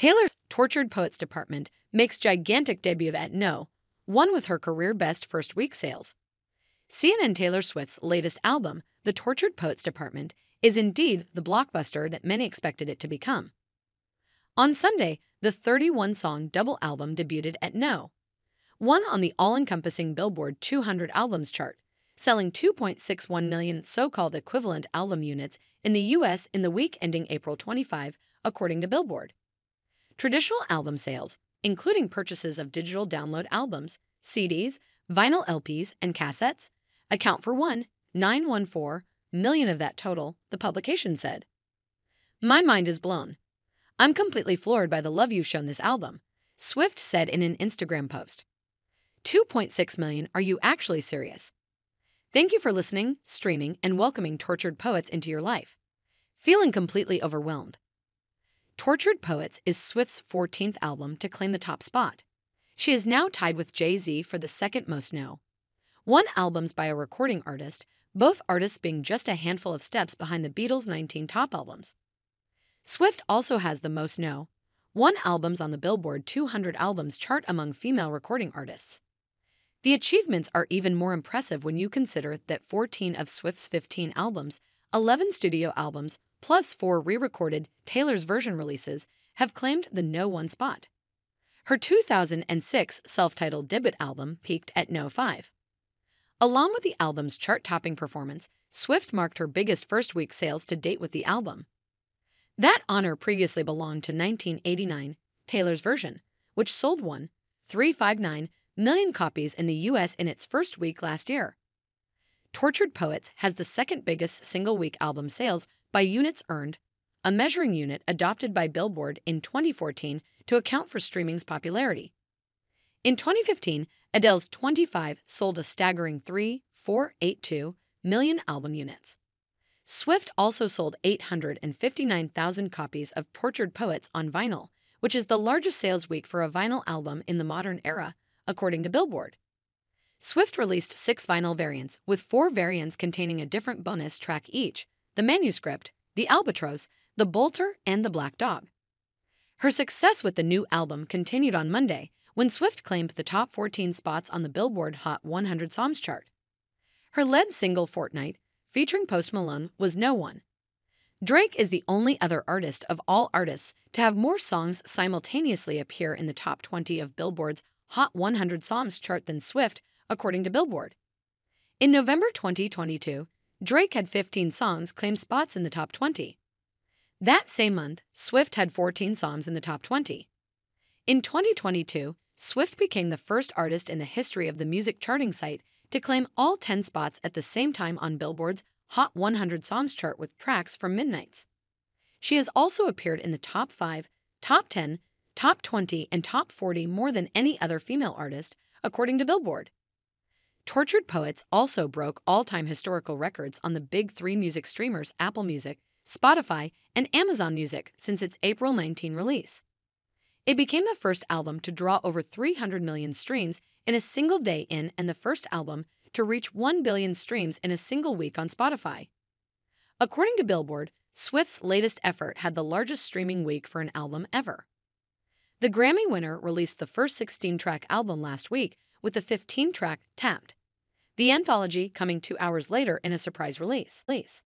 Taylor's Tortured Poets department makes gigantic debut at No. 1 with her career-best first-week sales. CNN Taylor Swift's latest album, The Tortured Poets Department, is indeed the blockbuster that many expected it to become. On Sunday, the 31-song double album debuted at No. 1 on the all-encompassing Billboard 200 albums chart, selling 2.61 million so-called equivalent album units in the U.S. in the week ending April 25, according to Billboard. Traditional album sales, including purchases of digital download albums, CDs, vinyl LPs, and cassettes, account for 1.914 million of that total, the publication said. "My mind is blown. I'm completely floored by the love you've shown this album," Swift said in an Instagram post. 2.6 million, are you actually serious? Thank you for listening, streaming, and welcoming Tortured Poets into your life. Feeling completely overwhelmed. Tortured Poets is Swift's 14th album to claim the top spot. She is now tied with Jay-Z for the second most No. 1 albums by a recording artist, both artists being just a handful of steps behind the Beatles' 19 top albums. Swift also has the most No. 1 albums on the Billboard 200 albums chart among female recording artists. The achievements are even more impressive when you consider that 14 of Swift's 15 albums, 11 studio albums, plus 4 re-recorded Taylor's version releases, have claimed the No. 1 spot. Her 2006 self-titled debut album peaked at No. 5. Along with the album's chart-topping performance, Swift marked her biggest first-week sales to date with the album. That honor previously belonged to 1989, Taylor's version, which sold 1.359 million copies in the U.S. in its first week last year. Tortured Poets has the second biggest single-week album sales by units earned, a measuring unit adopted by Billboard in 2014 to account for streaming's popularity. In 2015, Adele's 25 sold a staggering 3.482 million album units. Swift also sold 859,000 copies of Tortured Poets on vinyl, which is the largest sales week for a vinyl album in the modern era, according to Billboard. Swift released 6 vinyl variants, with 4 variants containing a different bonus track each: the Manuscript, the Albatross, the Bolter, and the Black Dog. Her success with the new album continued on Monday, when Swift claimed the top 14 spots on the Billboard Hot 100 Songs chart. Her lead single Fortnite, featuring Post Malone, was No. 1. Drake is the only other artist of all artists to have more songs simultaneously appear in the top 20 of Billboard's Hot 100 Songs chart than Swift, according to Billboard. In November 2022, Drake had 15 songs claim spots in the top 20. That same month, Swift had 14 songs in the top 20. In 2022, Swift became the first artist in the history of the music charting site to claim all 10 spots at the same time on Billboard's Hot 100 Songs chart with tracks from Midnights. She has also appeared in the top 5, top 10, top 20, and top 40 more than any other female artist, according to Billboard. Tortured Poets also broke all-time historical records on the big 3 music streamers Apple Music, Spotify, and Amazon Music since its April 19 release. It became the first album to draw over 300 million streams in a single day and the first album to reach 1 billion streams in a single week on Spotify. According to Billboard, Swift's latest effort had the largest streaming week for an album ever. The Grammy winner released the first 16-track album last week with the 15-track Tapped, the anthology coming 2 hours later in a surprise release.